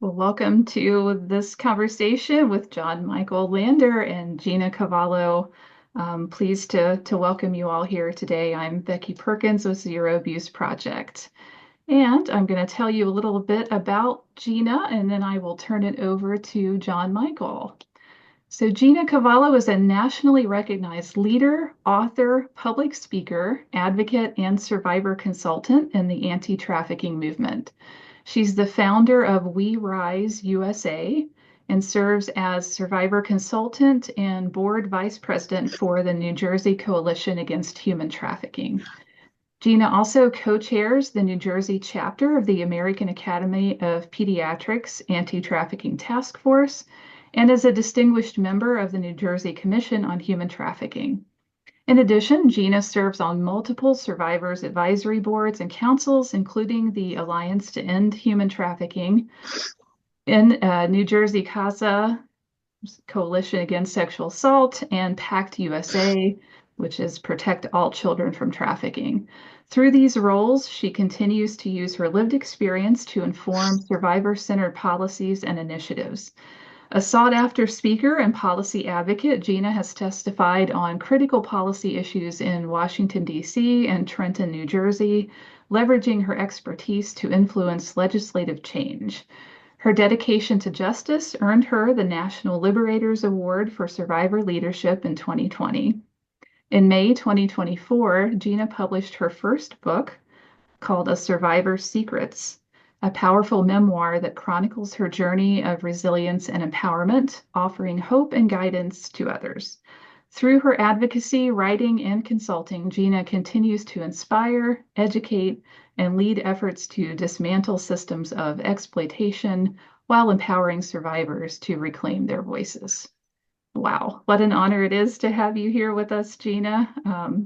Well, welcome to this conversation with John Michael Lander and Gina Cavallo. Pleased to welcome you all here today. I'm Becky Perkins with Zero Abuse Project. And I'm going to tell you a little bit about Gina, and then I will turn it over to John Michael. So Gina Cavallo is a nationally recognized leader, author, public speaker, advocate, and survivor consultant in the anti-trafficking movement. She's the founder of We Rise USA and serves as survivor consultant and board vice president for the New Jersey Coalition Against Human Trafficking. Gina also co-chairs the New Jersey chapter of the American Academy of Pediatrics Anti-Trafficking Task Force and is a distinguished member of the New Jersey Commission on Human Trafficking. In addition, Gina serves on multiple survivors advisory boards and councils, including the Alliance to End Human Trafficking, in New Jersey CASA, Coalition Against Sexual Assault, and PACT USA, which is Protect All Children from Trafficking. Through these roles, she continues to use her lived experience to inform survivor-centered policies and initiatives. A sought-after speaker and policy advocate, Gina has testified on critical policy issues in Washington, D.C. and Trenton, New Jersey, leveraging her expertise to influence legislative change. Her dedication to justice earned her the National Liberators Award for Survivor Leadership in 2020. In May 2024, Gina published her first book called A Survivor's Secrets, a powerful memoir that chronicles her journey of resilience and empowerment, offering hope and guidance to others. Through her advocacy, writing, and consulting, Gina continues to inspire, educate, and lead efforts to dismantle systems of exploitation while empowering survivors to reclaim their voices. Wow, what an honor it is to have you here with us, Gina.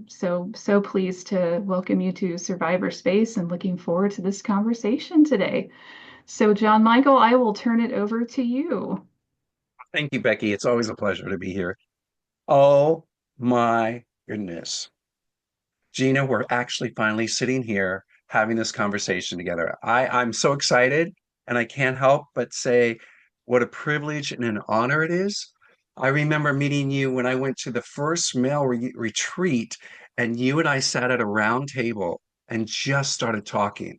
So pleased to welcome you to Survivor Space and looking forward to this conversation today. So, John Michael, I will turn it over to you. Thank you, Becky. It's always a pleasure to be here. Oh my goodness. Gina, we're actually finally sitting here having this conversation together. I'm so excited, and I can't help but say what a privilege and an honor it is. I remember meeting you when I went to the first male retreat, and you and I sat at a round table and just started talking.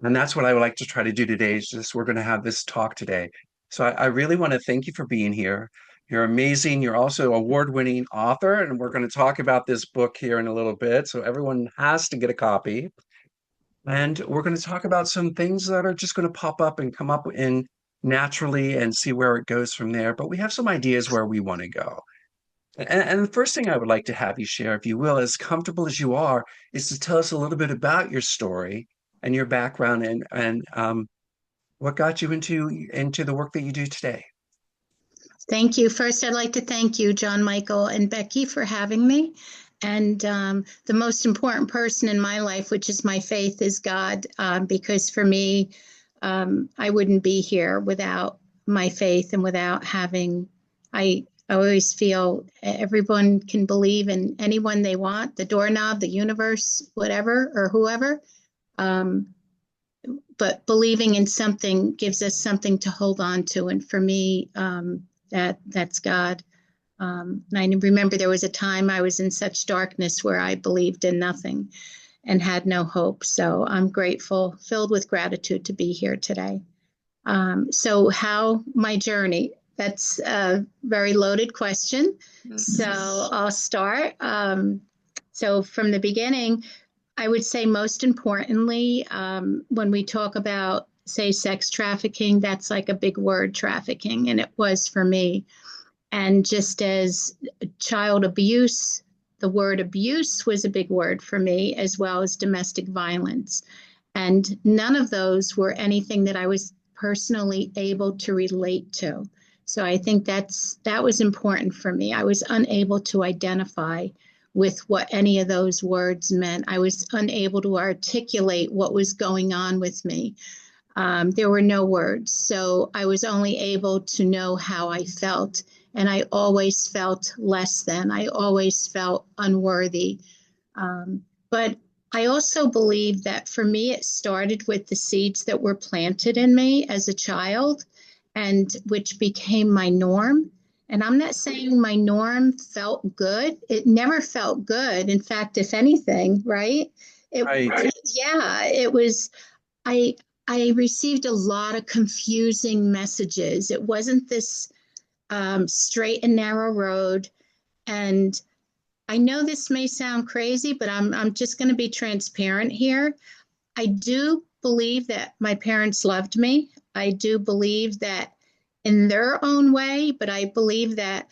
And that's what I would like to try to do today is just we're going to have this talk today. So I really want to thank you for being here. You're amazing. You're also an award-winning author, and we're going to talk about this book here in a little bit. So everyone has to get a copy. And we're going to talk about some things that are just going to pop up and come up in naturally and see where it goes from there. But we have some ideas where we want to go. And the first thing I would like to have you share, if you will, as comfortable as you are, is to tell us a little bit about your story and your background and what got you into the work that you do today. Thank you. First, I'd like to thank you, John Michael and Becky, for having me. And the most important person in my life, which is my faith, is God, because for me, I wouldn't be here without my faith and without having, I always feel everyone can believe in anyone they want, the doorknob, the universe, whatever, or whoever. But believing in something gives us something to hold on to. And for me, that's God. And I remember there was a time I was in such darkness where I believed in nothing and had no hope. So I'm grateful, filled with gratitude to be here today. So how my journey, that's a very loaded question. So I'll start. So from the beginning, I would say most importantly, when we talk about, say, sex trafficking, that's like a big word, trafficking, and it was for me. And just as child abuse, the word abuse was a big word for me, as well as domestic violence. And none of those were anything that I was personally able to relate to. So I think that was important for me. I was unable to identify with what any of those words meant. I was unable to articulate what was going on with me. There were no words, so I was only able to know how I felt, and I always felt less than. I always felt unworthy. But I also believe that for me, it started with the seeds that were planted in me as a child and which became my norm. And I'm not saying my norm felt good. It never felt good. In fact, if anything, right? It, Right. yeah, it was, I, I received a lot of confusing messages. It wasn't this straight and narrow road. And I know this may sound crazy, but I'm just going to be transparent here. I do believe that my parents loved me. I do believe that in their own way, but I believe that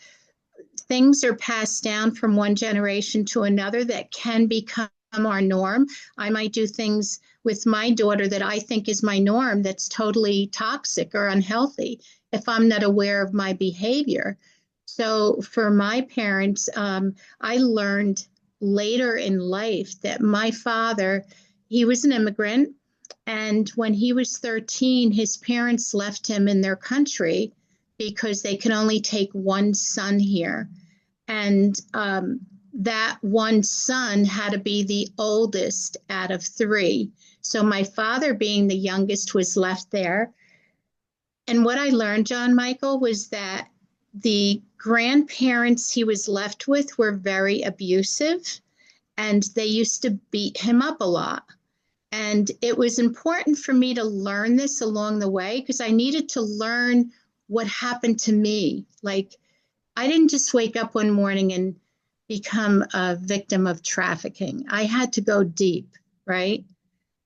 things are passed down from one generation to another that can become our norm. I might do things with my daughter that I think is my norm that's totally toxic or unhealthy if I'm not aware of my behavior. So for my parents, I learned later in life that my father, he was an immigrant. And when he was 13, his parents left him in their country because they could only take one son here. And that one son had to be the oldest out of three. So my father, being the youngest, was left there. And what I learned, John Michael, was that the grandparents he was left with were very abusive and they used to beat him up a lot. And it was important for me to learn this along the way because I needed to learn what happened to me. Like, I didn't just wake up one morning and become a victim of trafficking. I had to go deep, right?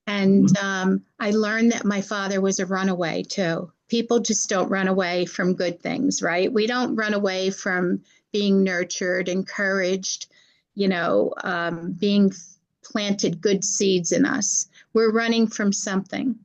And I learned that my father was a runaway too. People just don't run away from good things, right? We don't run away from being nurtured, encouraged, being planted good seeds in us. We're running from something.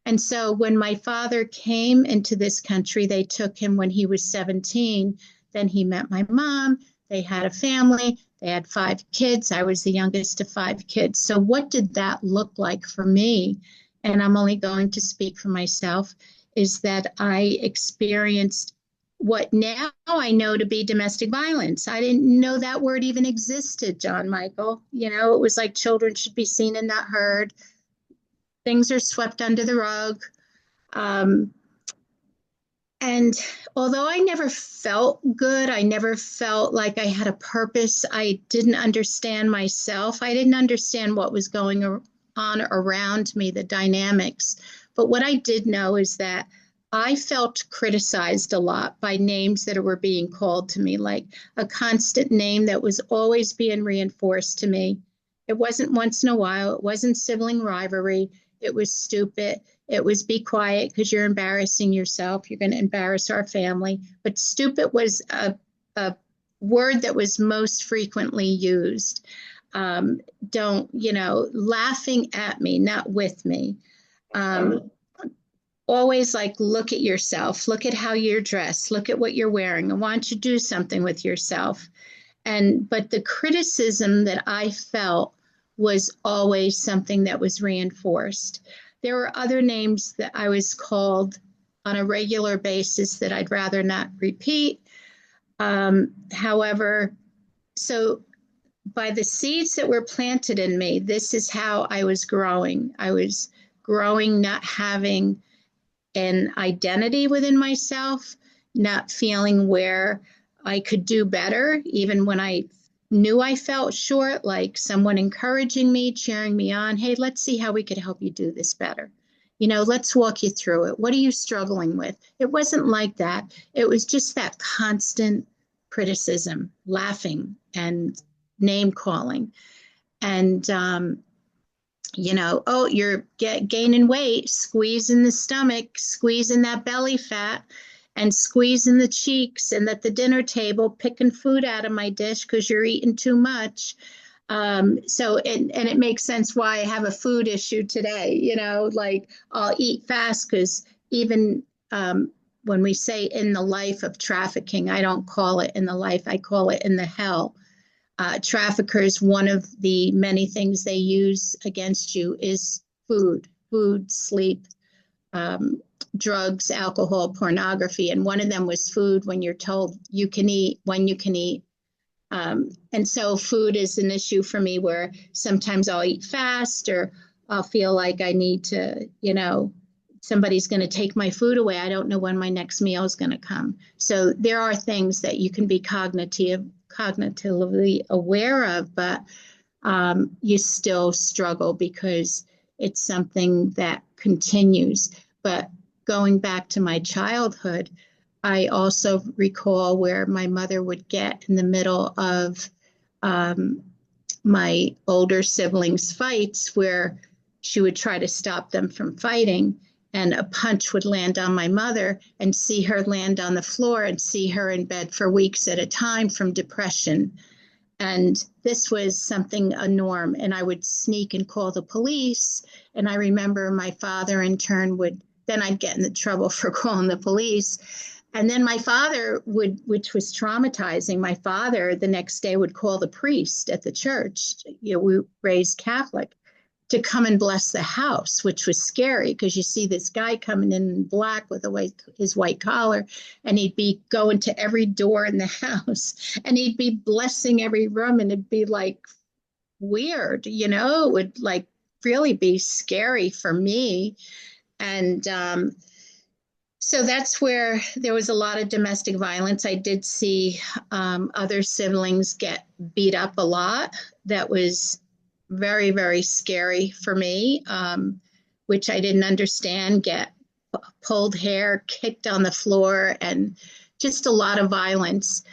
And so when my father came into this country, they took him when he was 17. Then he met my mom. They had a family. They had 5 kids. I was the youngest of 5 kids. So what did that look like for me? And I'm only going to speak for myself, is that I experienced what now I know to be domestic violence. I didn't know that word even existed, John Michael. It was like children should be seen and not heard. Things are swept under the rug. Um, and although I never felt good, I never felt like I had a purpose. I didn't understand myself. I didn't understand what was going on around me, the dynamics. But what I did know is that I felt criticized a lot by names that were being called to me, like a constant name that was always being reinforced to me. It wasn't once in a while. It wasn't sibling rivalry. It was stupid. It was be quiet because you're embarrassing yourself. You're going to embarrass our family. But stupid was a word that was most frequently used. Don't, laughing at me, not with me. Always like, look at yourself. Look at how you're dressed. Look at what you're wearing. I want you to do something with yourself. But the criticism that I felt was always something that was reinforced. There were other names that I was called on a regular basis that I'd rather not repeat. However, so by the seeds that were planted in me, this is how I was growing. I was growing, not having an identity within myself, not feeling where I could do better, even when I knew I felt short, like someone encouraging me, cheering me on. Hey, let's see how we could help you do this better. Let's walk you through it. What are you struggling with? It wasn't like that. It was just that constant criticism, laughing, and name calling. And, oh, you're gaining weight, squeezing the stomach, squeezing that belly fat, and squeezing the cheeks, and at the dinner table, picking food out of my dish because you're eating too much. And it makes sense why I have a food issue today. Like I'll eat fast because even when we say in the life of trafficking, I don't call it in the life, I call it in the hell. Traffickers, one of the many things they use against you is food, sleep, drugs, alcohol, pornography. And one of them was food. When you're told you can eat, when you can eat, And so food is an issue for me where sometimes I'll eat fast or I'll feel like I need to, somebody's going to take my food away. I don't know when my next meal is going to come. So there are things that you can be cognitively aware of, but you still struggle because it's something that continues. But going back to my childhood, I also recall where my mother would get in the middle of um, my older siblings' fights, where she would try to stop them from fighting, and a punch would land on my mother, and see her land on the floor and see her in bed for weeks at a time from depression. And this was something, a norm. And I would sneak and call the police. And I remember my father in turn then I'd get into trouble for calling the police. And then my father would, which was traumatizing, my father the next day would call the priest at the church. We raised Catholic, to come and bless the house, which was scary because you see this guy coming in black with his white collar, and he'd be going to every door in the house and he'd be blessing every room, and it'd be like weird, it would like really be scary for me. And so that's where there was a lot of domestic violence. I did see other siblings get beat up a lot. That was very, very scary for me, which I didn't understand. Get pulled hair, kicked on the floor, and just a lot of violence,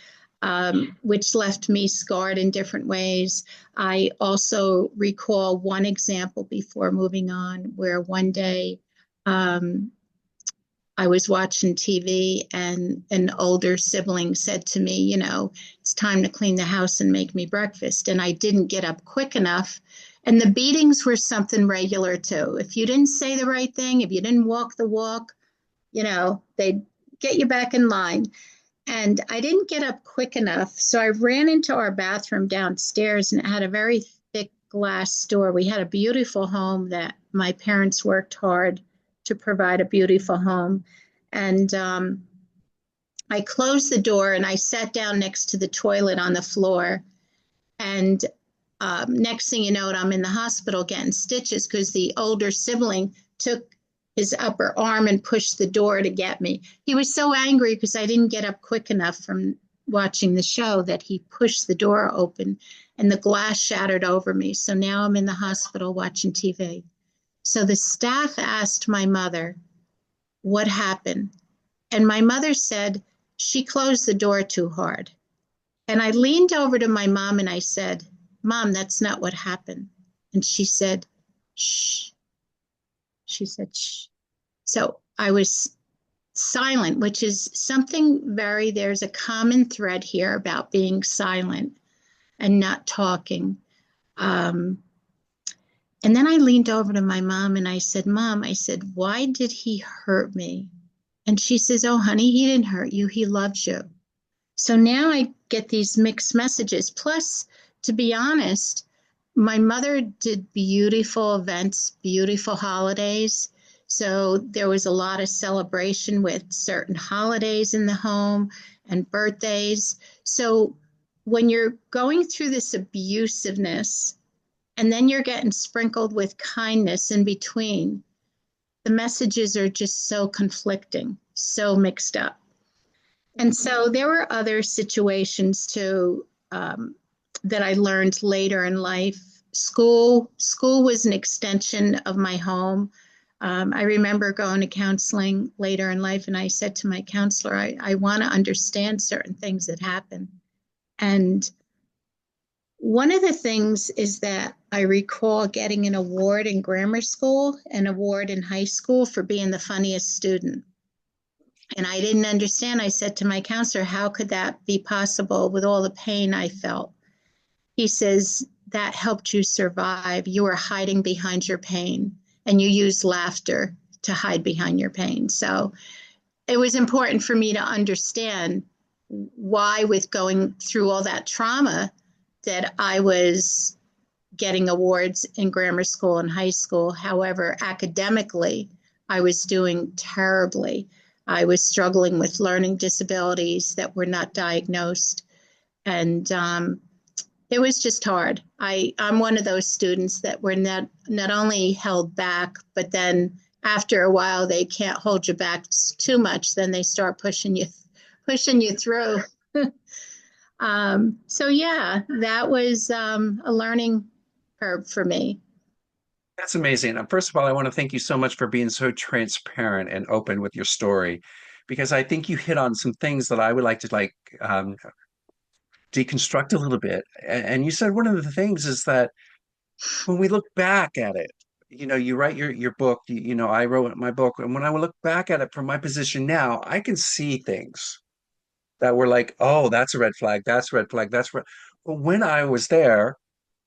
which left me scarred in different ways. I also recall one example before moving on, where one day I was watching TV and an older sibling said to me, it's time to clean the house and make me breakfast. And I didn't get up quick enough. And the beatings were something regular too. If you didn't say the right thing, if you didn't walk the walk, they'd get you back in line. And I didn't get up quick enough. So I ran into our bathroom downstairs, and it had a very thick glass door. We had a beautiful home that my parents worked hard to provide, a beautiful home. And I closed the door and I sat down next to the toilet on the floor. And next thing you know, I'm in the hospital getting stitches because the older sibling took his upper arm and pushed the door to get me. He was so angry because I didn't get up quick enough from watching the show that he pushed the door open and the glass shattered over me. So now I'm in the hospital watching TV. So the staff asked my mother what happened. And my mother said she closed the door too hard. And I leaned over to my mom and I said, "Mom, that's not what happened." And she said, "Shh." She said, "Shh." So I was silent, which is something there's a common thread here about being silent and not talking. And then I leaned over to my mom and I said, "Mom," I said, "why did he hurt me?" And she says, "Oh, honey, he didn't hurt you. He loves you." So now I get these mixed messages. Plus, to be honest, my mother did beautiful events, beautiful holidays. So there was a lot of celebration with certain holidays in the home and birthdays. So when you're going through this abusiveness, and then you're getting sprinkled with kindness in between, the messages are just so conflicting, so mixed up. And so there were other situations too that I learned later in life. School was an extension of my home. I remember going to counseling later in life, and I said to my counselor, I want to understand certain things that happen. And one of the things is that I recall getting an award in grammar school, an award in high school for being the funniest student. And I didn't understand. I said to my counselor, how could that be possible with all the pain I felt? He says, that helped you survive. You were hiding behind your pain, and you used laughter to hide behind your pain. So it was important for me to understand why, with going through all that trauma, that I was getting awards in grammar school and high school. However, academically, I was doing terribly. I was struggling with learning disabilities that were not diagnosed. And it was just hard. I'm one of those students that were not only held back, but then after a while they can't hold you back too much. Then they start pushing you through. So yeah, that was a learning curve for me. That's amazing. First of all, I want to thank you so much for being so transparent and open with your story, because I think you hit on some things that I would like to um, deconstruct a little bit. And you said one of the things is that when we look back at it, you write your book, I wrote my book, and when I look back at it from my position now, I can see things that were like, oh, that's a red flag, that's a red flag, that's red. But when I was there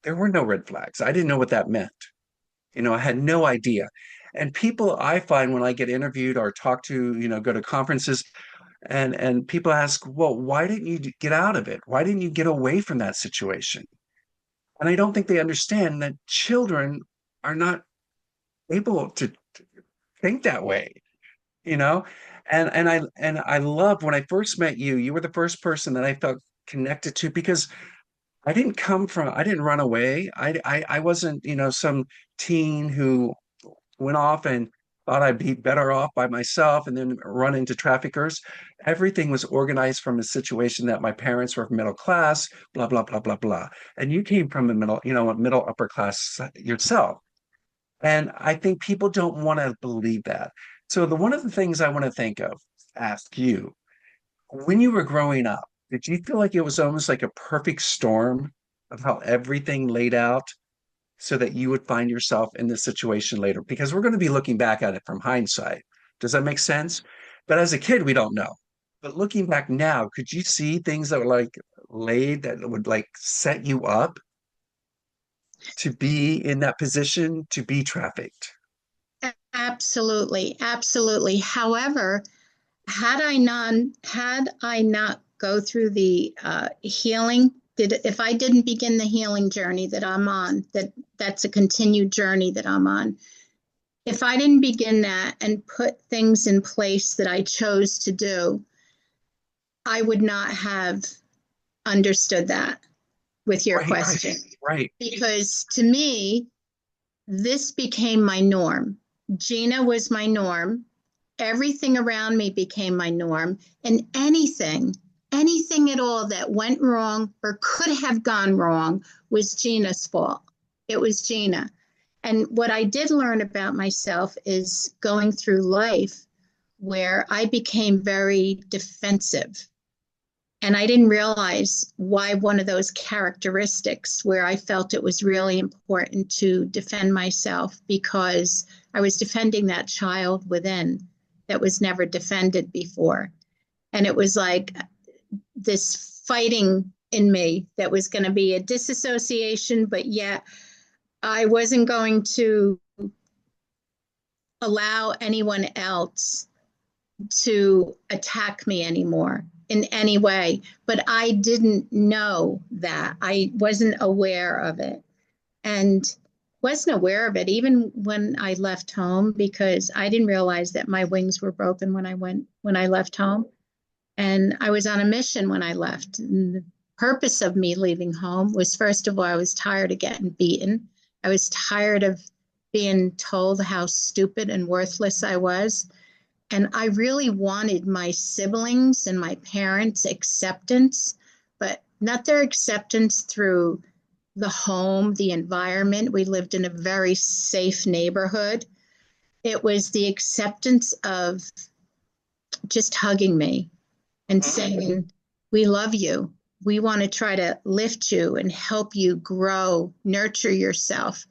were no red flags. I didn't know what that meant. I had no idea. And people I find when I get interviewed or talk to, go to conferences and people ask, well, why didn't you get out of it? Why didn't you get away from that situation? And I don't think they understand that children are not able to think that way, you know? And I loved when I first met you, you were the first person that I felt connected to because I didn't run away. I wasn't, some teen who went off and thought I'd be better off by myself and then run into traffickers. Everything was organized from a situation that my parents were middle class, blah, blah, blah, blah, blah. And you came from a middle upper class yourself. And I think people don't want to believe that. So one of the things I want to ask you, when you were growing up, did you feel like it was almost like a perfect storm of how everything laid out so that you would find yourself in this situation later? Because we're going to be looking back at it from hindsight. Does that make sense? But as a kid, we don't know. But looking back now, could you see things that were like laid that would like set you up to be in that position to be trafficked? Absolutely, absolutely. However, had I not go through the healing, if I didn't begin the healing journey that I'm on, that's a continued journey that I'm on. If I didn't begin that and put things in place that I chose to do, I would not have understood that with your Right, question. right. Because to me, this became my norm. Gina was my norm. Everything around me became my norm. And anything at all that went wrong or could have gone wrong was Gina's fault. It was Gina. And what I did learn about myself is going through life where I became very defensive. And I didn't realize why one of those characteristics where I felt it was really important to defend myself because I was defending that child within that was never defended before. And it was like this fighting in me that was going to be a disassociation, but yet I wasn't going to allow anyone else to attack me anymore in any way. But I didn't know that. I wasn't aware of it. And wasn't aware of it even when I left home because I didn't realize that my wings were broken when I left home. And I was on a mission when I left. And the purpose of me leaving home was, first of all, I was tired of getting beaten. I was tired of being told how stupid and worthless I was. And I really wanted my siblings and my parents' acceptance, but not their acceptance through the home, the environment. We lived in a very safe neighborhood. It was the acceptance of just hugging me and saying, we love you. We want to try to lift you and help you grow, nurture yourself,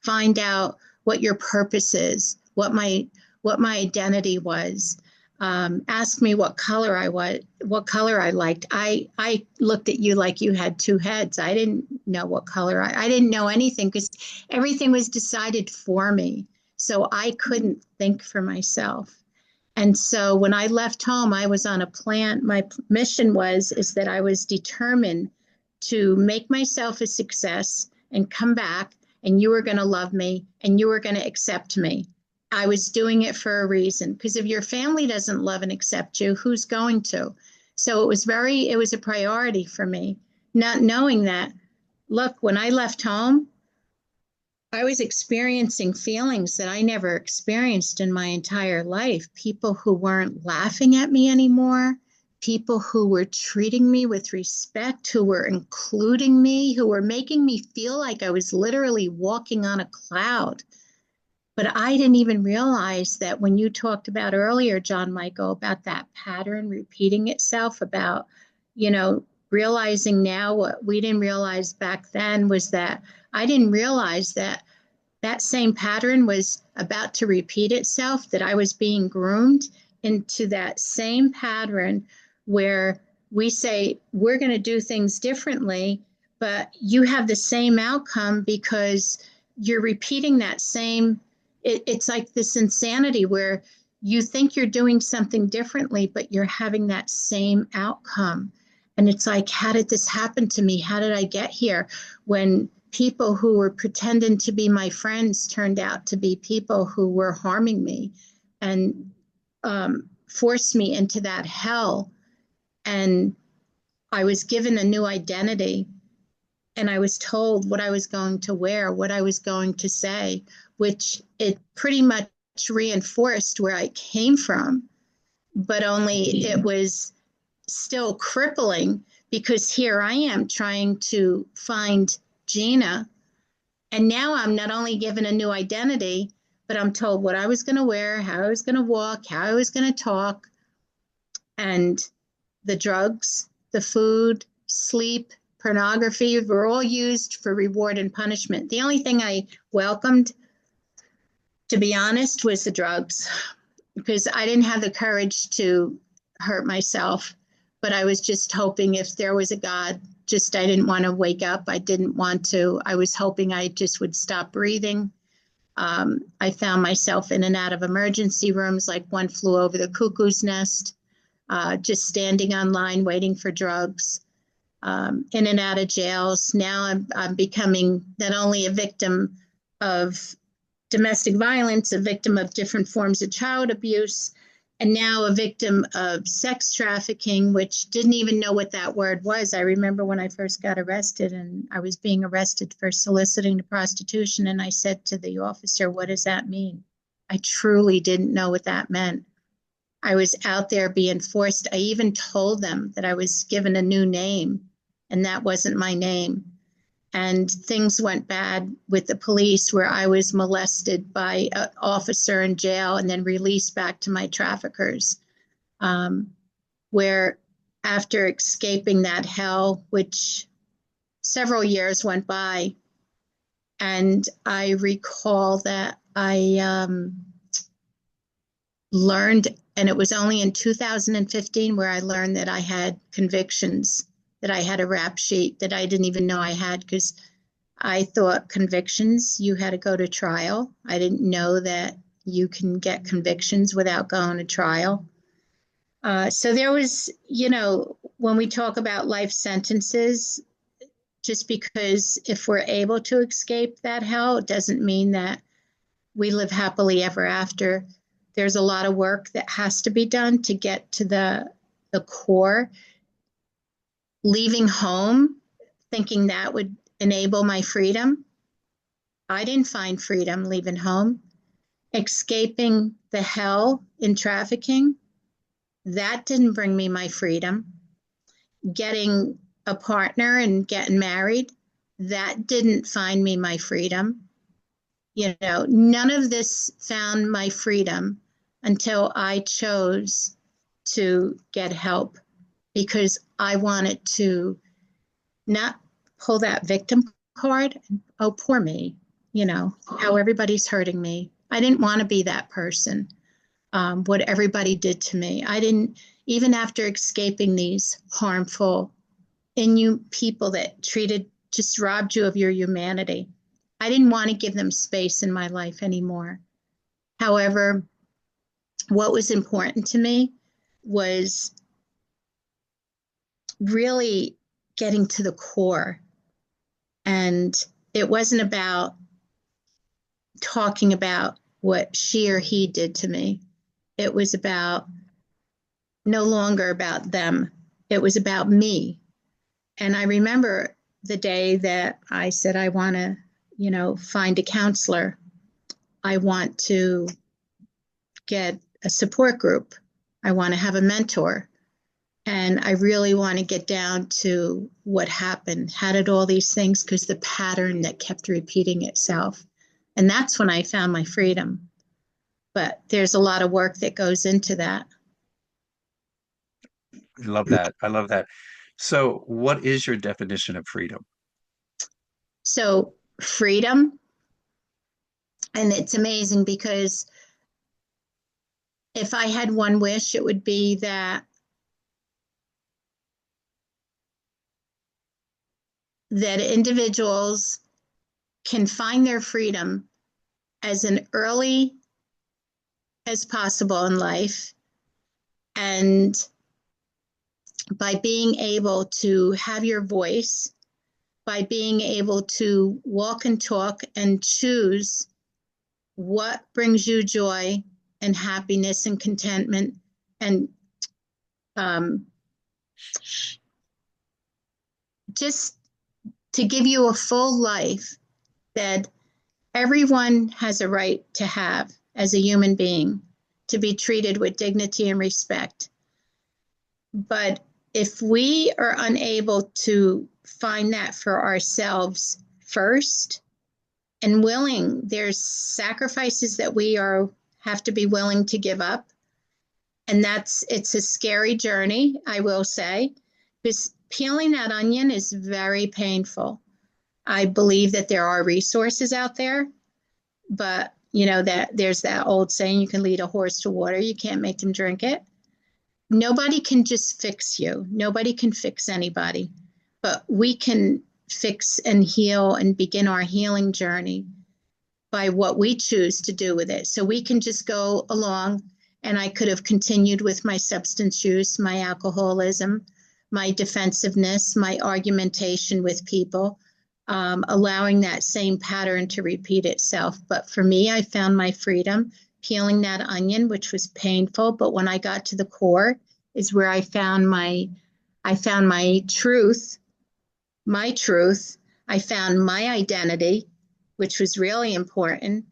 find out what your purpose is, what my identity was. Ask me what color I liked. I looked at you like you had two heads. I didn't know what color I didn't know anything because everything was decided for me. So I couldn't think for myself. And so when I left home, I was on a plan. My mission is that I was determined to make myself a success and come back, and you were going to love me and you were going to accept me. I was doing it for a reason, because if your family doesn't love and accept you, who's going to? So it was a priority for me. not knowing that, look, when I left home, I was experiencing feelings that I never experienced in my entire life. People who weren't laughing at me anymore, people who were treating me with respect, who were including me, who were making me feel like I was literally walking on a cloud. But I didn't even realize that when you talked about earlier, John Michael, about that pattern repeating itself, about, realizing now what we didn't realize back then was that I didn't realize that that same pattern was about to repeat itself, that I was being groomed into that same pattern where we say we're going to do things differently, but you have the same outcome because you're repeating that same. It's like this insanity where you think you're doing something differently, but you're having that same outcome. And it's like, how did this happen to me? How did I get here? When people who were pretending to be my friends turned out to be people who were harming me and forced me into that hell. And I was given a new identity, and I was told what I was going to wear, what I was going to say, which it pretty much reinforced where I came from, but only it was still crippling because here I am trying to find Gina. And now I'm not only given a new identity, but I'm told what I was going to wear, how I was going to walk, how I was going to talk, and the drugs, the food, sleep, pornography were all used for reward and punishment. The only thing I welcomed, to be honest, was the drugs, because I didn't have the courage to hurt myself. But I was just hoping if there was a God, I didn't want to wake up. I didn't want to. I was hoping I just would stop breathing. I found myself in and out of emergency rooms like one flew over the cuckoo's nest, just standing on line waiting for drugs, in and out of jails. Now I'm becoming not only a victim of domestic violence, a victim of different forms of child abuse, and now a victim of sex trafficking, which didn't even know what that word was. I remember when I first got arrested, and I was being arrested for soliciting to prostitution, and I said to the officer, "What does that mean?" I truly didn't know what that meant. I was out there being forced. I even told them that I was given a new name, and that wasn't my name. And things went bad with the police where I was molested by an officer in jail and then released back to my traffickers. Where after escaping that hell, which several years went by, and I recall that I learned, and it was only in 2015 where I learned that I had convictions, that I had a rap sheet that I didn't even know I had, because I thought convictions, you had to go to trial. I didn't know that you can get convictions without going to trial. So there was, when we talk about life sentences, just because if we're able to escape that hell, it doesn't mean that we live happily ever after. There's a lot of work that has to be done to get to the core. Leaving home, thinking that would enable my freedom. I didn't find freedom leaving home. Escaping the hell in trafficking, that didn't bring me my freedom. Getting a partner and getting married, that didn't find me my freedom. None of this found my freedom until I chose to get help, because I wanted to not pull that victim card. Oh, poor me, how everybody's hurting me. I didn't want to be that person, what everybody did to me. I didn't, even after escaping these harmful, people that just robbed you of your humanity, I didn't want to give them space in my life anymore. However, what was important to me was really getting to the core. And it wasn't about talking about what she or he did to me. It was no longer about them. It was about me. And I remember the day that I said, I want to, find a counselor. I want to get a support group. I want to have a mentor. And I really want to get down to what happened. How did all these things, because the pattern that kept repeating itself. And that's when I found my freedom. But there's a lot of work that goes into that. I love that. I love that. So, what is your definition of freedom? So, freedom, and it's amazing because if I had one wish, it would be that individuals can find their freedom as an early as possible in life, and by being able to have your voice, by being able to walk and talk and choose what brings you joy and happiness and contentment, and um, just to give you a full life that everyone has a right to have as a human being, to be treated with dignity and respect. But if we are unable to find that for ourselves first and willing, there's sacrifices that we have to be willing to give up. And it's a scary journey, I will say, because peeling that onion is very painful. I believe that there are resources out there, but that there's that old saying, you can lead a horse to water, you can't make them drink it. Nobody can just fix you. Nobody can fix anybody, but we can fix and heal and begin our healing journey by what we choose to do with it. So we can just go along, and I could have continued with my substance use, my alcoholism, my defensiveness, my argumentation with people, allowing that same pattern to repeat itself. But for me, I found my freedom peeling that onion, which was painful. But when I got to the core is where I found my truth, my truth. I found my identity, which was really important.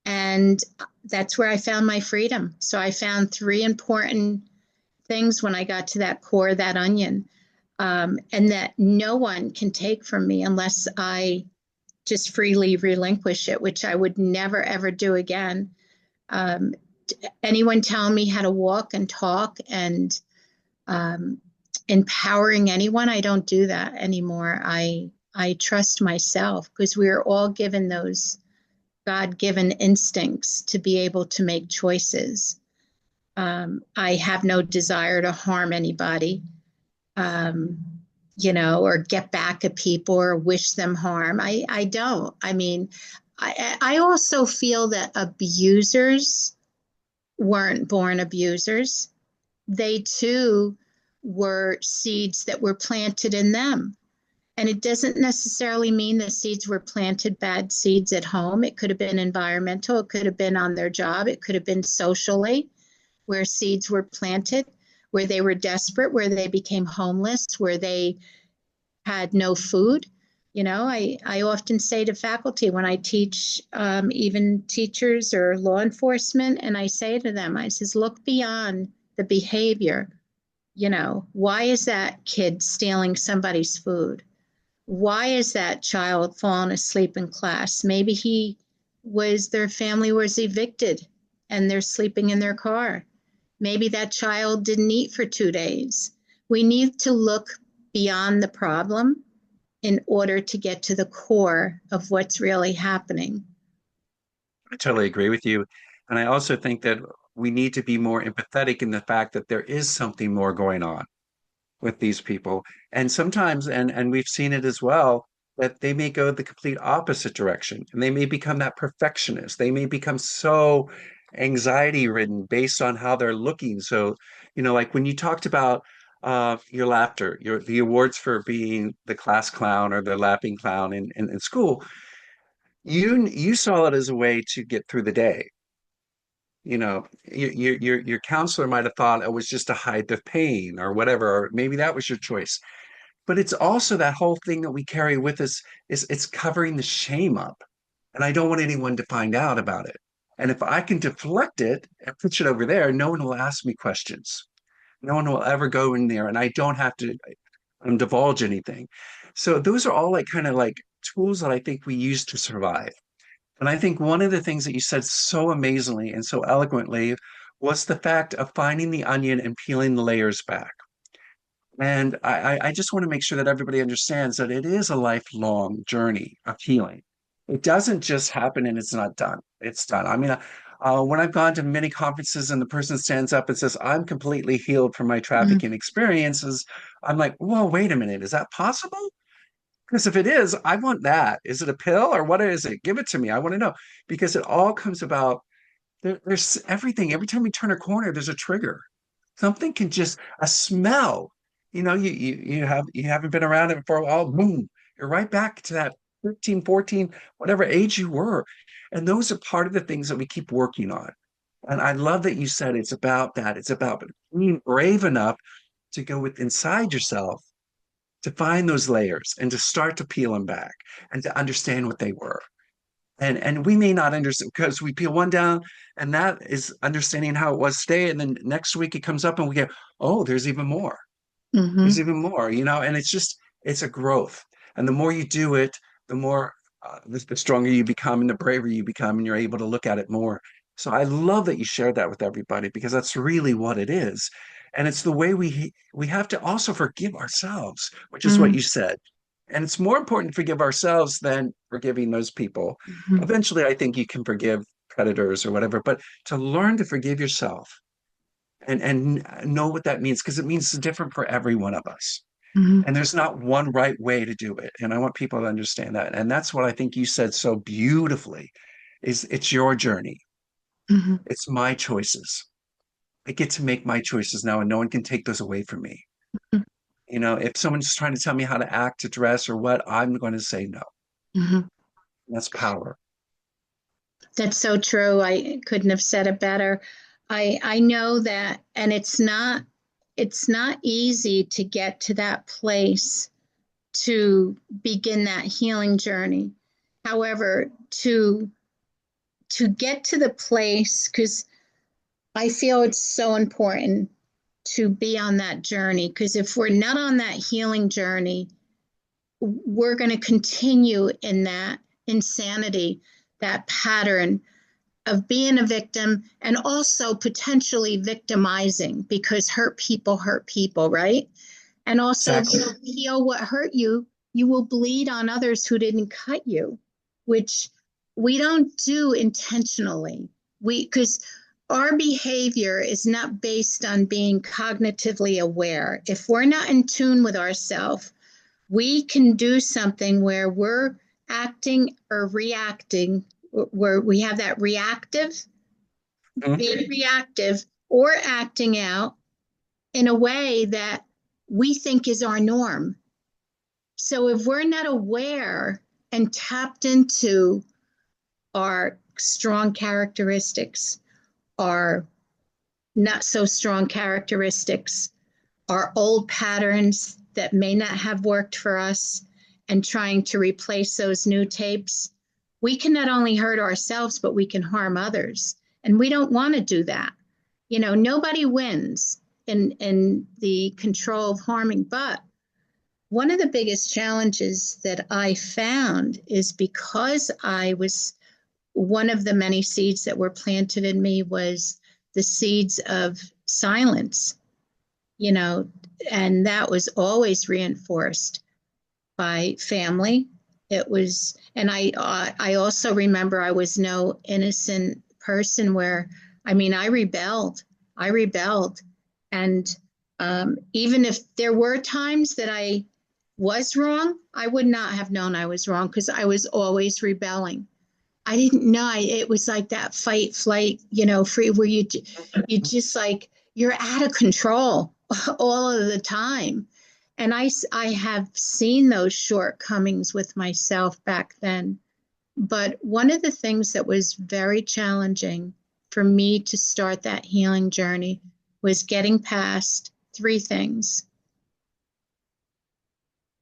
And that's where I found my freedom. So I found three important things when I got to that core, that onion, and that no one can take from me unless I just freely relinquish it, which I would never, ever do again. Um, Anyone telling me how to walk and talk and empowering anyone, I don't do that anymore. I trust myself because we are all given those God-given instincts to be able to make choices. I have no desire to harm anybody, or get back at people or wish them harm. I don't. I mean, I also feel that abusers weren't born abusers. They too were seeds that were planted in them. And it doesn't necessarily mean the seeds were planted bad seeds at home. It could have been environmental. It could have been on their job. It could have been socially where seeds were planted, where they were desperate, where they became homeless, where they had no food. I often say to faculty when I teach, even teachers or law enforcement, and I say to them, I says, look beyond the behavior. Why is that kid stealing somebody's food? Why is that child falling asleep in class? Maybe their family was evicted and they're sleeping in their car. Maybe that child didn't eat for 2 days. We need to look beyond the problem in order to get to the core of what's really happening. I totally agree with you. And I also think that we need to be more empathetic in the fact that there is something more going on with these people. And sometimes, and we've seen it as well, that they may go the complete opposite direction and they may become that perfectionist. They may become so anxiety ridden based on how they're looking. So, like when you talked about your laughter, the awards for being the class clown or the laughing clown in school, you saw it as a way to get through the day. Your counselor might have thought it was just to hide the pain or whatever, or maybe that was your choice. but it's also that whole thing that we carry with us is it's covering the shame up. And I don't want anyone to find out about it. And if I can deflect it and push it over there, no one will ask me questions. No one will ever go in there, and I don't have to divulge anything. So those are all like kind of like tools that I think we use to survive. And I think one of the things that you said so amazingly and so eloquently was the fact of finding the onion and peeling the layers back. And I just want to make sure that everybody understands that it is a lifelong journey of healing. It doesn't just happen and it's not done. It's done. I mean, when I've gone to many conferences and the person stands up and says, I'm completely healed from my Mm, trafficking experiences, I'm like, whoa, wait a minute. Is that possible? Because if it is, I want that. Is it a pill or what is it? Give it to me. I want to know because it all comes about there's everything. Every time you turn a corner, there's a trigger. Something can just a smell. You haven't been around it for a while. Boom, you're right back to that 13, 14, whatever age you were. And those are part of the things that we keep working on. And I love that you said it's about that. It's about being brave enough to go with inside yourself to find those layers and to start to peel them back and to understand what they were. And we may not understand because we peel one down and that is understanding how it was today. And then next week it comes up and we go, oh, there's even more. There's mhm, even more, and it's a growth. And the more you do it, the more, the stronger you become and the braver you become, and you're able to look at it more. So I love that you shared that with everybody because that's really what it is. And it's the way we have to also forgive ourselves, which is what mhm, you said. And it's more important to forgive ourselves than forgiving those people. mhm, Eventually, I think you can forgive predators or whatever, but to learn to forgive yourself and know what that means because it means different for every one of us. mhm, And there's not one right way to do it. And I want people to understand that. And that's what I think you said so beautifully is it's your journey. mhm, It's my choices. I get to make my choices now and no one can take those away from me. If someone's trying to tell me how to act, to dress or what, I'm going to say no. mhm. That's power. That's so true. I couldn't have said it better. I know that, and it's not easy to get to that place to begin that healing journey. However, to get to the place, because I feel it's so important to be on that journey, because if we're not on that healing journey, we're going to continue in that insanity, that pattern of being a victim and also potentially victimizing because hurt people, right? And also, if you Exactly. don't heal what hurt you, you will bleed on others who didn't cut you, which we don't do intentionally. Because our behavior is not based on being cognitively aware. If we're not in tune with ourselves, we can do something where we're acting or reacting, where we have that Mhm. being reactive or acting out in a way that we think is our norm. So if we're not aware and tapped into our strong characteristics, our not so strong characteristics, our old patterns that may not have worked for us, and trying to replace those new tapes, we can not only hurt ourselves, but we can harm others. And we don't want to do that. Nobody wins in the control of harming, but one of the biggest challenges that I found is because I was one of the many seeds that were planted in me was the seeds of silence, you know, and that was always reinforced by family. It was, and I also remember I was no innocent person where, I mean, I rebelled, and even if there were times that I was wrong, I would not have known I was wrong because I was always rebelling. I didn't know. It was like that fight, flight, free, where you just like you're out of control all of the time. And I have seen those shortcomings with myself back then. But one of the things that was very challenging for me to start that healing journey was getting past three things.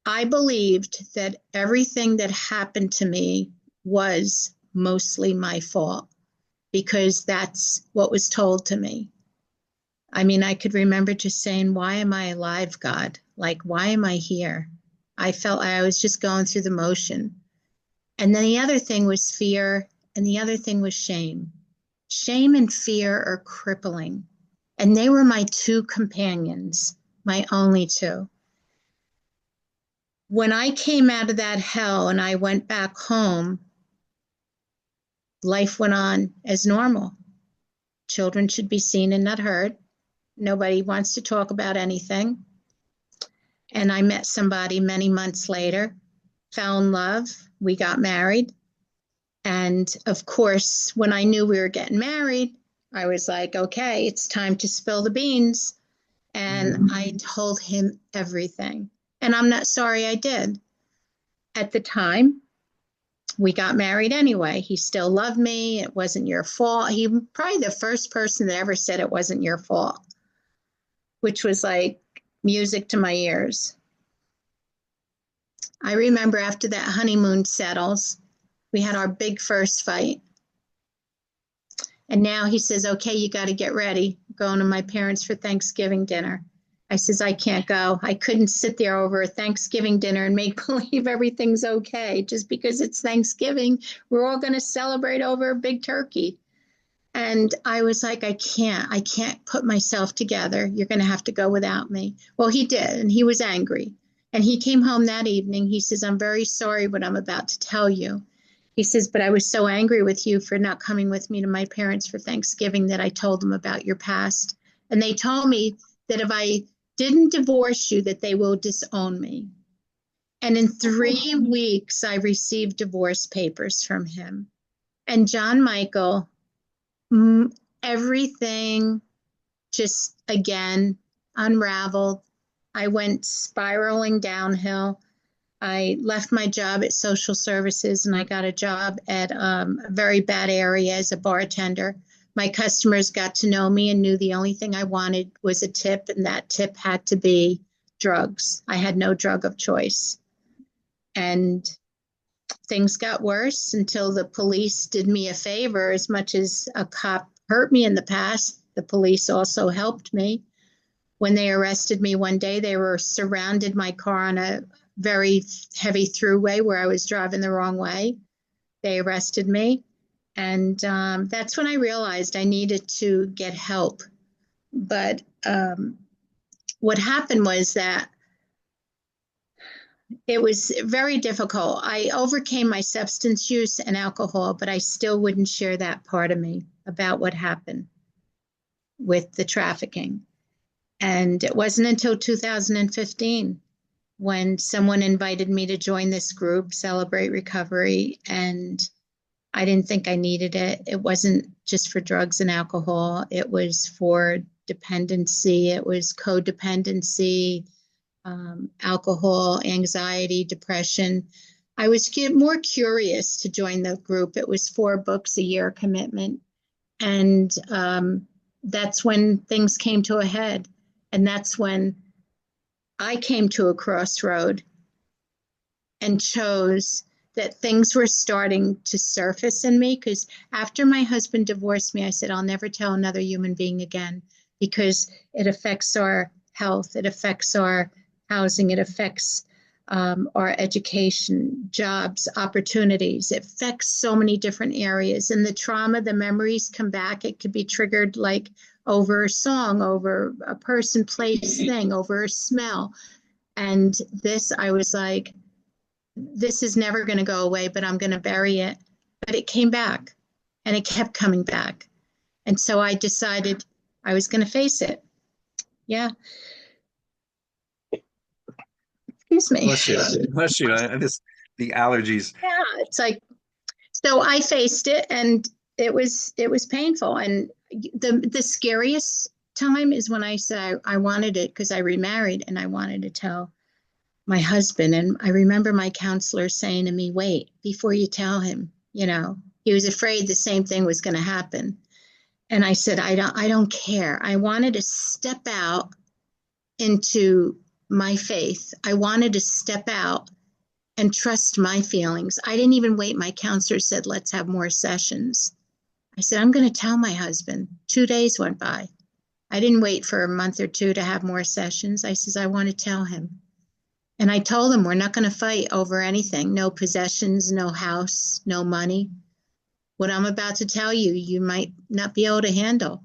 I believed that everything that happened to me was mostly my fault because that's what was told to me. I mean, I could remember just saying, why am I alive, God? Like, why am I here? I felt I was just going through the motion. And then the other thing was fear, and the other thing was shame. Shame and fear are crippling. And they were my two companions, my only two. When I came out of that hell and I went back home, life went on as normal. Children should be seen and not heard. Nobody wants to talk about anything. And I met somebody many months later, fell in love. We got married. And of course, when I knew we were getting married, I was like, okay, it's time to spill the beans. And I told him everything. And I'm not sorry I did. At the time, we got married anyway. He still loved me. It wasn't your fault. He was probably the first person that ever said it wasn't your fault, which was like music to my ears. I remember after that honeymoon settles, we had our big first fight. And now he says, okay, you got to get ready. I'm going to my parents for Thanksgiving dinner. I says, I can't go. I couldn't sit there over a Thanksgiving dinner and make believe everything's okay. Just because it's Thanksgiving, we're all going to celebrate over a big turkey. And I was like, I can't put myself together. You're going to have to go without me. Well, he did, and he was angry. And he came home that evening. He says, I'm very sorry what I'm about to tell you. He says, but I was so angry with you for not coming with me to my parents for Thanksgiving that I told them about your past. And they told me that if I didn't divorce you, that they will disown me. And in 3 weeks, I received divorce papers from him. And John Michael, everything just again unraveled. I went spiraling downhill. I left my job at social services and I got a job at a very bad area as a bartender. My customers got to know me and knew the only thing I wanted was a tip, and that tip had to be drugs. I had no drug of choice. And things got worse until the police did me a favor. As much as a cop hurt me in the past, the police also helped me. When they arrested me one day, they were surrounded my car on a very heavy throughway where I was driving the wrong way. They arrested me. And that's when I realized I needed to get help. But what happened was that it was very difficult. I overcame my substance use and alcohol, but I still wouldn't share that part of me about what happened with the trafficking. And it wasn't until 2015 when someone invited me to join this group, Celebrate Recovery, and I didn't think I needed it. It wasn't just for drugs and alcohol. It was for dependency. It was codependency, alcohol, anxiety, depression. I was more curious to join the group. It was 4 books a year commitment. And that's when things came to a head. And that's when I came to a crossroad and chose that things were starting to surface in me. Because after my husband divorced me, I said, I'll never tell another human being again, because it affects our health, it affects our housing, it affects our education, jobs, opportunities. It affects so many different areas. And the trauma, the memories come back. It could be triggered like over a song, over a person, place, thing, over a smell. And this, I was like, this is never going to go away, but I'm going to bury it. But it came back and it kept coming back. And so I decided I was going to face it. Yeah. Excuse me. Bless you. Bless you. The allergies. Yeah, it's like, so I faced it and it was painful. And the scariest time is when I said I wanted it, because I remarried and I wanted to tell my husband. And I remember my counselor saying to me, wait, before you tell him, he was afraid the same thing was going to happen. And I said, I don't care. I wanted to step out into my faith. I wanted to step out and trust my feelings. I didn't even wait. My counselor said, let's have more sessions. I said, I'm going to tell my husband. 2 days went by. I didn't wait for a month or two to have more sessions. I says, I want to tell him. And I told him, we're not going to fight over anything. No possessions, no house, no money. What I'm about to tell you, you might not be able to handle.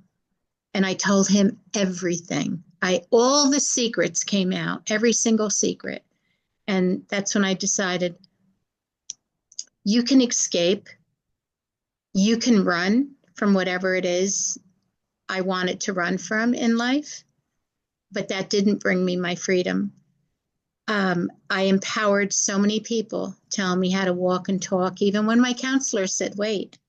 And I told him everything. All the secrets came out, every single secret. And that's when I decided, you can escape, you can run from whatever it is I wanted to run from in life, but that didn't bring me my freedom. I empowered so many people, telling me how to walk and talk, even when my counselor said, wait.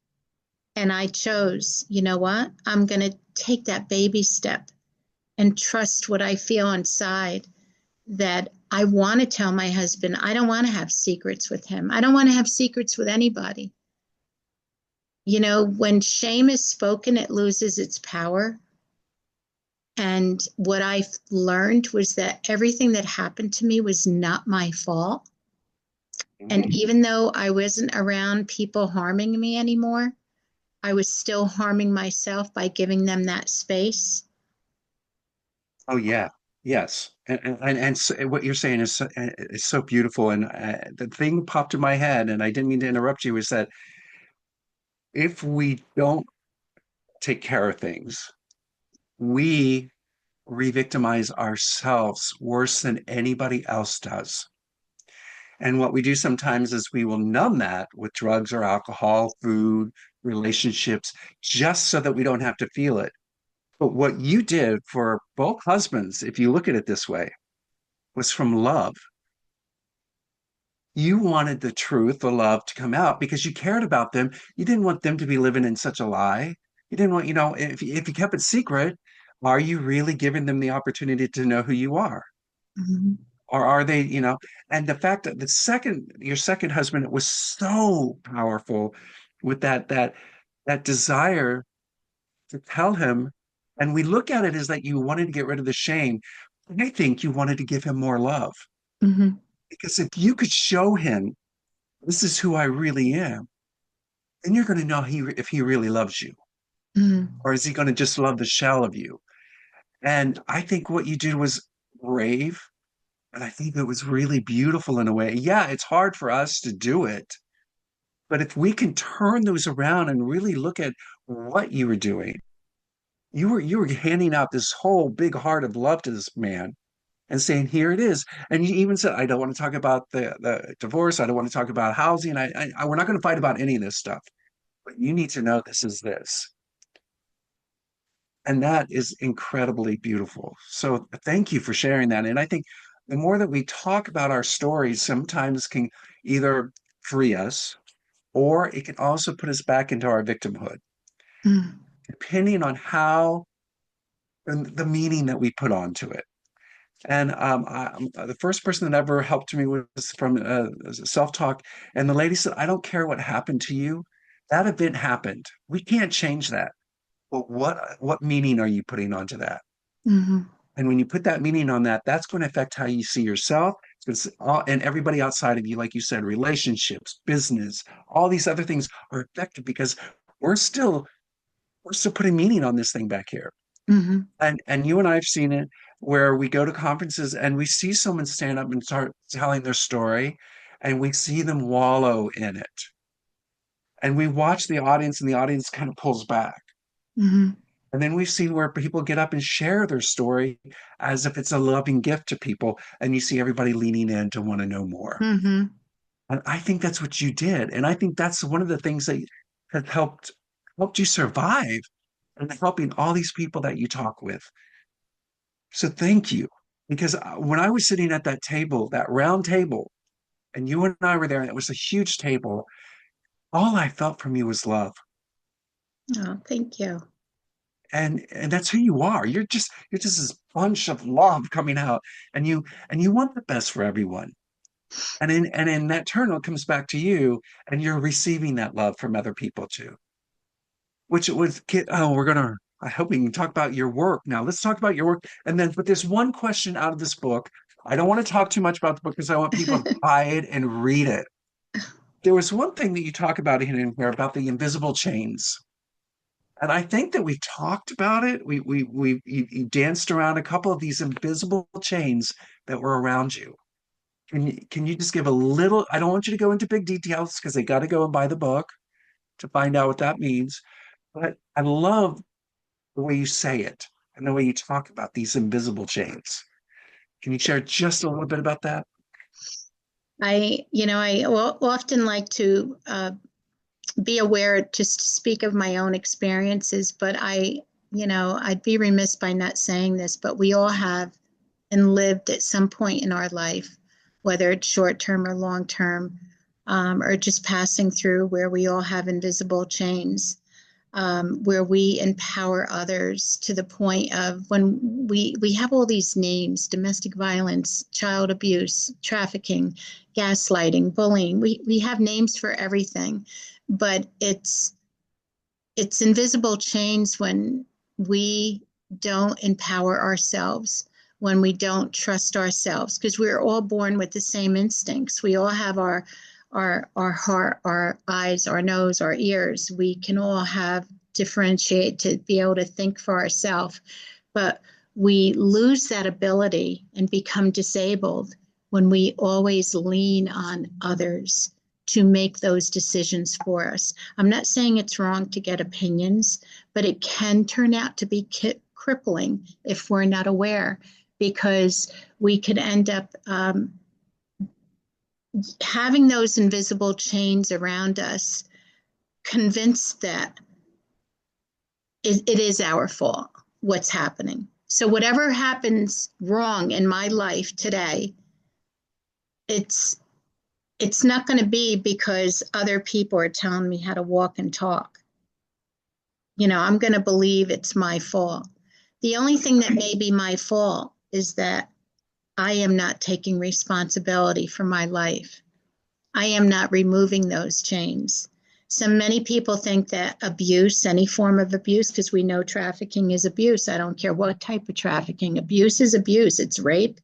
And I chose, you know what? I'm going to take that baby step and trust what I feel inside, that I want to tell my husband. I don't want to have secrets with him. I don't want to have secrets with anybody. You know, when shame is spoken, it loses its power. And what I learned was that everything that happened to me was not my fault. And even though I wasn't around people harming me anymore, I was still harming myself by giving them that space. Oh yeah, yes, and so, what you're saying is so beautiful. And the thing popped in my head, and I didn't mean to interrupt you, is that if we don't take care of things, we re-victimize ourselves worse than anybody else does. And what we do sometimes is we will numb that with drugs or alcohol, food, relationships, just so that we don't have to feel it. But what you did for both husbands, if you look at it this way, was from love. You wanted the truth, the love to come out because you cared about them. You didn't want them to be living in such a lie. You didn't want, if you kept it secret, are you really giving them the opportunity to know who you are? Mhm. Or are they, and the fact that your second husband was so powerful with that desire to tell him. And we look at it as that you wanted to get rid of the shame. I think you wanted to give him more love. Mhm. Because if you could show him, this is who I really am, then you're going to know if he really loves you, Mhm. or is he going to just love the shell of you? And I think what you did was brave, and I think it was really beautiful in a way. Yeah, it's hard for us to do it, but if we can turn those around and really look at what you were doing, you were handing out this whole big heart of love to this man and saying, here it is. And you even said, I don't want to talk about the divorce. I don't want to talk about housing. We're not going to fight about any of this stuff, but you need to know this is this. And that is incredibly beautiful. So thank you for sharing that. And I think the more that we talk about our stories, sometimes can either free us or it can also put us back into our victimhood, Mhm. depending on how and the meaning that we put onto it. And the first person that ever helped me was from self-talk. And the lady said, I don't care what happened to you. That event happened. We can't change that. But what meaning are you putting onto that? Mhm. And when you put that meaning on that, that's going to affect how you see yourself and everybody outside of you, like you said, relationships, business, all these other things are affected because we're still we're still putting meaning on this thing back here. Mhm. And you and I have seen it where we go to conferences and we see someone stand up and start telling their story, and we see them wallow in it. And we watch the audience, and the audience kind of pulls back. Mhm. And then we've seen where people get up and share their story as if it's a loving gift to people, and you see everybody leaning in to want to know more. Mhm. And I think that's what you did. And I think that's one of the things that has helped you survive and helping all these people that you talk with. So thank you. Because when I was sitting at that table, that round table, and you and I were there, and it was a huge table, all I felt from you was love. Oh, thank you. And that's who you are. You're just this bunch of love coming out, and you want the best for everyone. And in that turn, it comes back to you, and you're receiving that love from other people too. Which would get, oh, I hope we can talk about your work now. Let's talk about your work. And then, but there's one question out of this book I don't want to talk too much about the book because I want people to buy it and read it. There was one thing that you talk about in here about the invisible chains. And I think that we talked about it. You danced around a couple of these invisible chains that were around you. Can you just give a little? I don't want you to go into big details because they got to go and buy the book to find out what that means. But I love the way you say it and the way you talk about these invisible chains. Can you share just a little bit about that? I often like to be aware, just to speak of my own experiences, but I'd be remiss by not saying this, but we all have and lived at some point in our life, whether it's short term or long term, or just passing through, where we all have invisible chains, where we empower others to the point of when we have all these names: domestic violence, child abuse, trafficking, gaslighting, bullying. We have names for everything, but it's invisible chains when we don't empower ourselves, when we don't trust ourselves, because we're all born with the same instincts. We all have our heart, our eyes, our nose, our ears. We can all have differentiate to be able to think for ourselves, but we lose that ability and become disabled when we always lean on others to make those decisions for us. I'm not saying it's wrong to get opinions, but it can turn out to be crippling if we're not aware, because we could end up having those invisible chains around us, convinced that it is our fault, what's happening. So whatever happens wrong in my life today, it's not going to be because other people are telling me how to walk and talk. I'm going to believe it's my fault. The only thing that may be my fault is that I am not taking responsibility for my life. I am not removing those chains. So many people think that abuse, any form of abuse, because we know trafficking is abuse. I don't care what type of trafficking. Abuse is abuse. It's rape.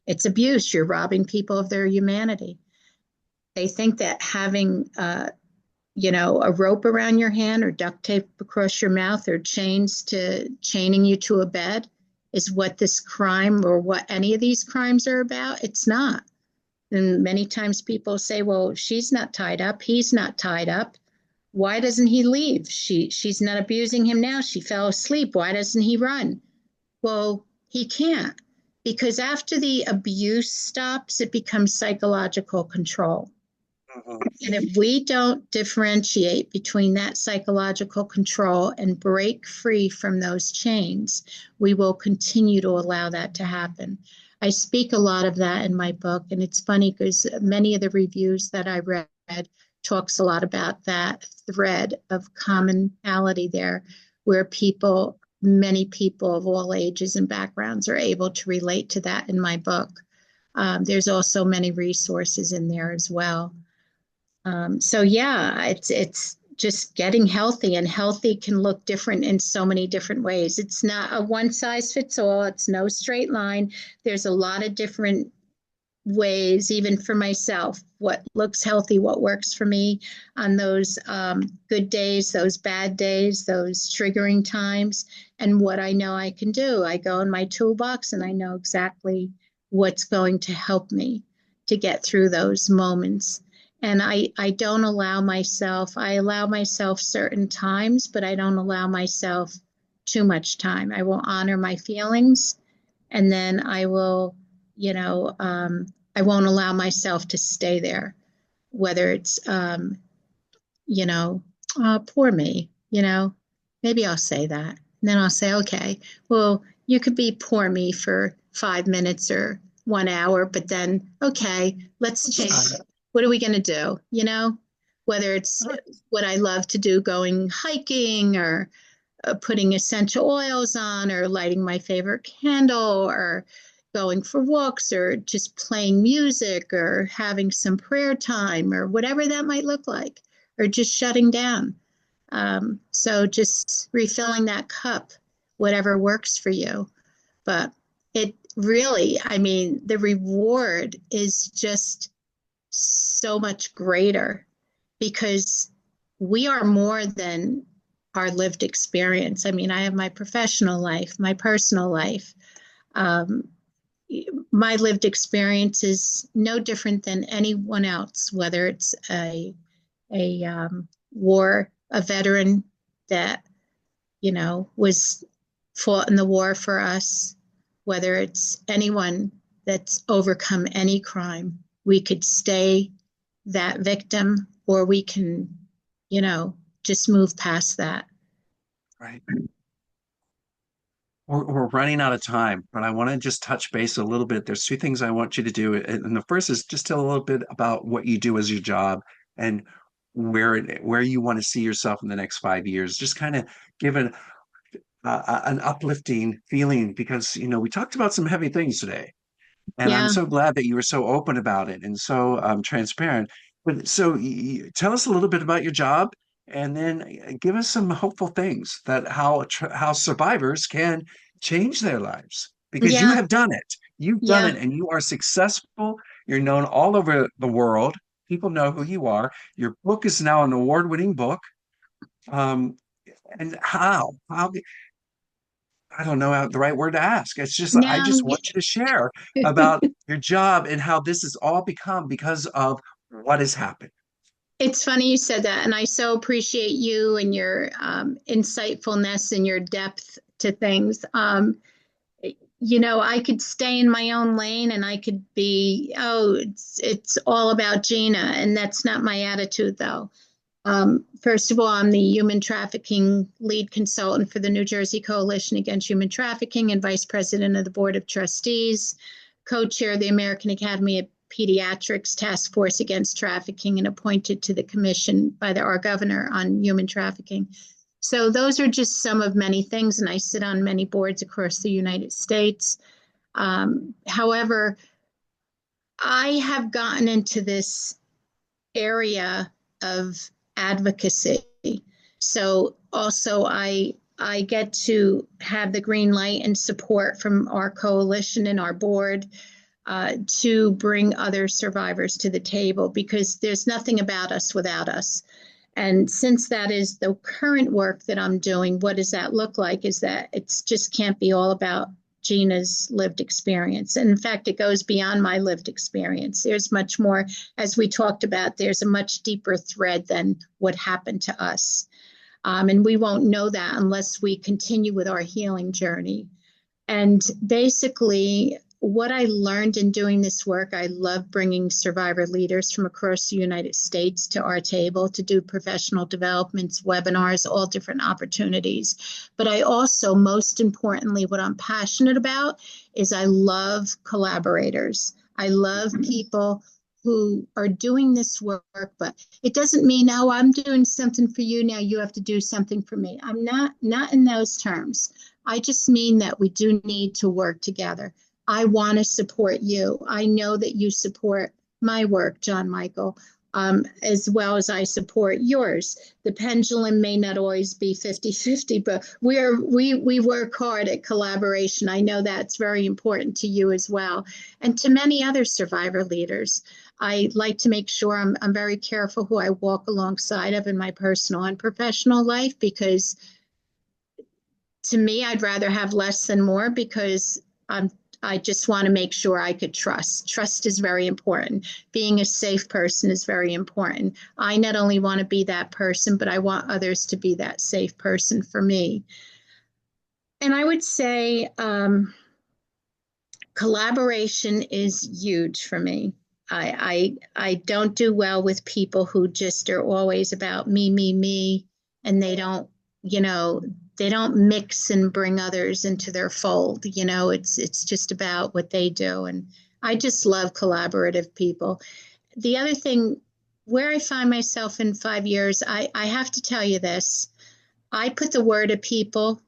It's abuse. You're robbing people of their humanity. They think that having, a rope around your hand or duct tape across your mouth or chaining you to a bed is what this crime or what any of these crimes are about. It's not. And many times people say, well, she's not tied up. He's not tied up. Why doesn't he leave? She's not abusing him now. She fell asleep. Why doesn't he run? Well, he can't, because after the abuse stops, it becomes psychological control. And if we don't differentiate between that psychological control and break free from those chains, we will continue to allow that to happen. I speak a lot of that in my book, and it's funny because many of the reviews that I read talks a lot about that thread of commonality there, where many people of all ages and backgrounds are able to relate to that in my book. There's also many resources in there as well. So yeah, it's just getting healthy, and healthy can look different in so many different ways. It's not a one size fits all. It's no straight line. There's a lot of different ways, even for myself, what looks healthy, what works for me on those good days, those bad days, those triggering times, and what I know I can do. I go in my toolbox and I know exactly what's going to help me to get through those moments. And I don't allow myself, I allow myself certain times, but I don't allow myself too much time. I will honor my feelings, and then I will, I won't allow myself to stay there, whether it's, poor me, maybe I'll say that. And then I'll say, okay, well, you could be poor me for 5 minutes or 1 hour, but then, okay, let's change it. What are we going to do? Whether it's what I love to do, going hiking or putting essential oils on or lighting my favorite candle or going for walks or just playing music or having some prayer time or whatever that might look like, or just shutting down. So just refilling that cup, whatever works for you. But really, I mean, the reward is just so much greater because we are more than our lived experience. I mean, I have my professional life, my personal life. Um, my lived experience is no different than anyone else, whether it's a war, a veteran that, was fought in the war for us, whether it's anyone that's overcome any crime. We could stay that victim or we can, just move past that. Right. We're running out of time, but I want to just touch base a little bit. There's two things I want you to do. And the first is just tell a little bit about what you do as your job and where you want to see yourself in the next 5 years. Just kind of give an uplifting feeling because, we talked about some heavy things today. And I'm Yeah. so glad that you were so open about it and so transparent. But so tell us a little bit about your job and then give us some hopeful things that how survivors can change their lives because you Yeah. have done it. You've done Yeah. it and you are successful. You're known all over the world. People know who you are. Your book is now an award-winning book. Um, and how I don't know how the right word to ask. It's just, I Now, just want you to share about your job and how this has all become because of what has happened. it's funny you said that, and I so appreciate you and your insightfulness and your depth to things. I could stay in my own lane and I could be, oh, it's all about Gina, and that's not my attitude though. First of all, I'm the human trafficking lead consultant for the New Jersey Coalition Against Human Trafficking and vice president of the Board of Trustees, co-chair of the American Academy of Pediatrics Task Force Against Trafficking, and appointed to the commission by our governor on human trafficking. So those are just some of many things, and I sit on many boards across the United States. However, I have gotten into this area of advocacy. So also I get to have the green light and support from our coalition and our board to bring other survivors to the table because there's nothing about us without us. And since that is the current work that I'm doing, what does that look like? Is that it's just can't be all about Gina's lived experience. And in fact, it goes beyond my lived experience. There's much more, as we talked about, there's a much deeper thread than what happened to us. And we won't know that unless we continue with our healing journey. And basically, what I learned in doing this work, I love bringing survivor leaders from across the United States to our table to do professional developments, webinars, all different opportunities. But I also, most importantly, what I'm passionate about is I love collaborators. I love people who are doing this work, but it doesn't mean, oh, I'm doing something for you, now you have to do something for me. I'm not in those terms. I just mean that we do need to work together. I want to support you. I know that you support my work, John Michael, as well as I support yours. The pendulum may not always be 50-50, but we work hard at collaboration. I know that's very important to you as well, and to many other survivor leaders. I like to make sure I'm very careful who I walk alongside of in my personal and professional life because to me, I'd rather have less than more because I just want to make sure I could trust. Trust is very important. Being a safe person is very important. I not only want to be that person, but I want others to be that safe person for me. And I would say collaboration is huge for me. I don't do well with people who just are always about me, and they don't, they don't mix and bring others into their fold. It's just about what they do. And I just love collaborative people. The other thing, where I find myself in 5 years, I have to tell you this. I put the word of people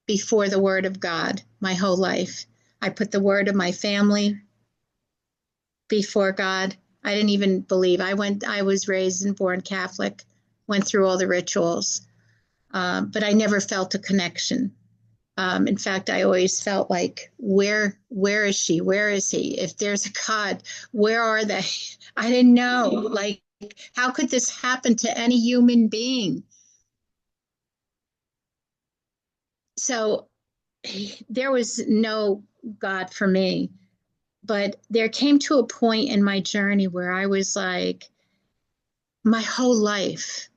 before the word of God my whole life. I put the word of my family before God. I didn't even believe. I was raised and born Catholic, went through all the rituals, but I never felt a connection. In fact, I always felt like, where is she? Where is he? If there's a God, where are they? I didn't know. Like, how could this happen to any human being? So there was no God for me. But there came to a point in my journey where I was like, my whole life,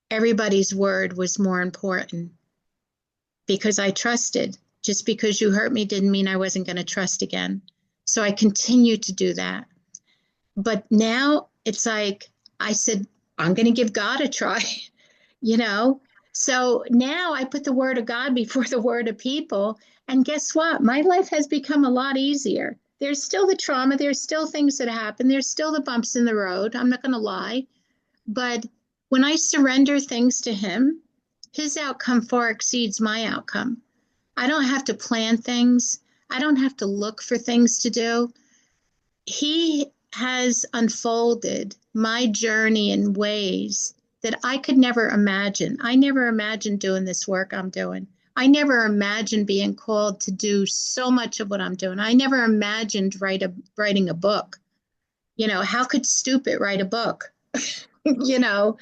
everybody's word was more important because I trusted. Just because you hurt me didn't mean I wasn't going to trust again. So I continued to do that. But now it's like I said, I'm going to give God a try, you know? So now I put the word of God before the word of people. And guess what? My life has become a lot easier. There's still the trauma, there's still things that happen, there's still the bumps in the road. I'm not going to lie. But when I surrender things to Him, His outcome far exceeds my outcome. I don't have to plan things, I don't have to look for things to do. He has unfolded my journey in ways that I could never imagine. I never imagined doing this work I'm doing. I never imagined being called to do so much of what I'm doing. I never imagined writing a book. You know, how could stupid write a book? you know,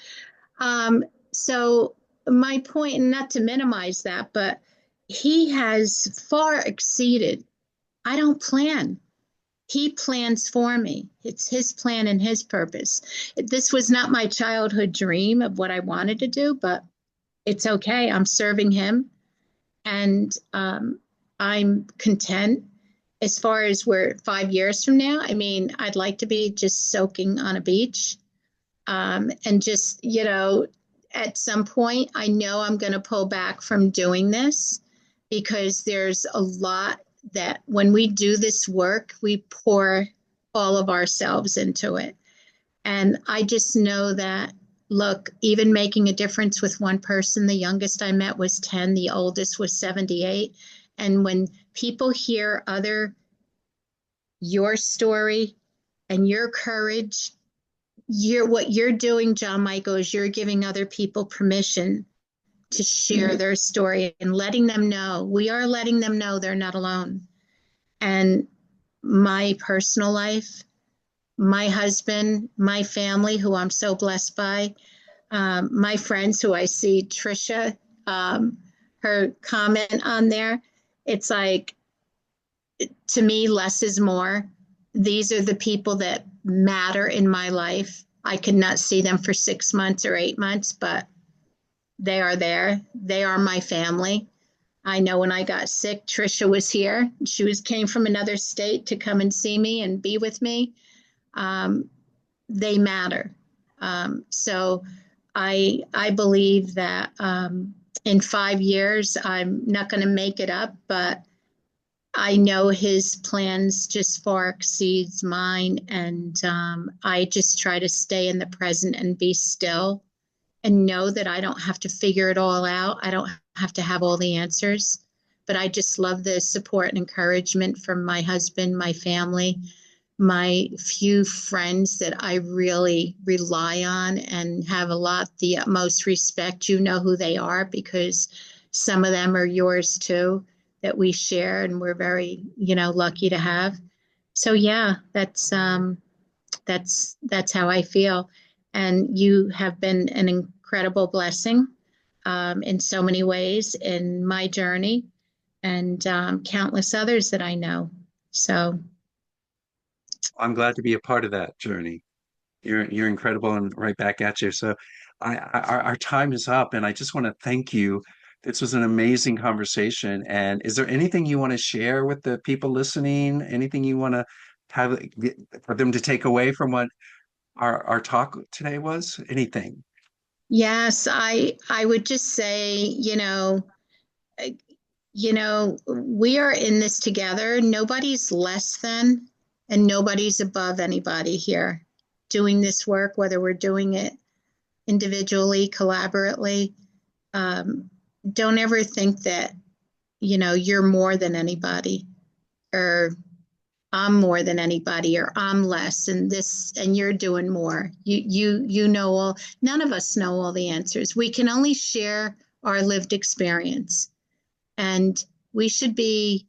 um, so my point, and not to minimize that, but he has far exceeded. I don't plan. He plans for me. It's his plan and his purpose. This was not my childhood dream of what I wanted to do, but it's okay. I'm serving him, and I'm content. As far as we're 5 years from now, I mean, I'd like to be just soaking on a beach, and just, at some point, I know I'm going to pull back from doing this because there's a lot that when we do this work, we pour all of ourselves into it. And I just know that, look, even making a difference with one person, the youngest I met was 10, the oldest was 78. And when people hear your story and your courage, what you're doing, John Michael, is you're giving other people permission to share their story and letting them know, we are letting them know they're not alone. And my personal life, my husband, my family, who I'm so blessed by, my friends who I see, Trisha, her comment on there, it's like, to me, less is more. These are the people that matter in my life. I could not see them for 6 months or 8 months, but they are there. They are my family. I know when I got sick, Trisha was here. Came from another state to come and see me and be with me. They matter. So I believe that in 5 years, I'm not going to make it up, but I know his plans just far exceeds mine. And I just try to stay in the present and be still and know that I don't have to figure it all out. I don't have to have all the answers, but I just love the support and encouragement from my husband, my family, my few friends that I really rely on and have the utmost respect. You know who they are because some of them are yours too, that we share and we're very, lucky to have. So yeah, that's how I feel. And you have been an incredible blessing in so many ways in my journey and countless others that I know. So I'm glad to be a part of that journey. You're incredible and right back at you. So our time is up, and I just want to thank you. This was an amazing conversation. And is there anything you want to share with the people listening? Anything you want to have for them to take away from what our talk today was? Anything? yes, I would just say, we are in this together. Nobody's less than, and nobody's above anybody here doing this work, whether we're doing it individually, collaboratively. Don't ever think that, you're more than anybody or I'm more than anybody or I'm less and you're doing more. You know none of us know all the answers. We can only share our lived experience. And we should be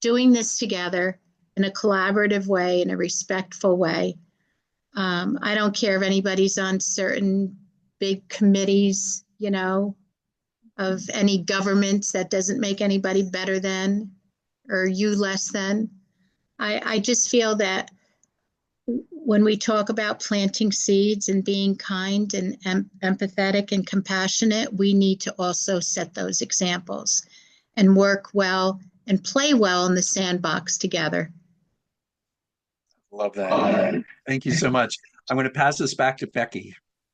doing this together in a collaborative way, in a respectful way. I don't care if anybody's on certain big committees, of any governments. That doesn't make anybody better than or you less than. I just feel that when we talk about planting seeds and being kind and empathetic and compassionate, we need to also set those examples and work well and play well in the sandbox together. Love that. Thank you so much. I'm going to pass this back to Becky.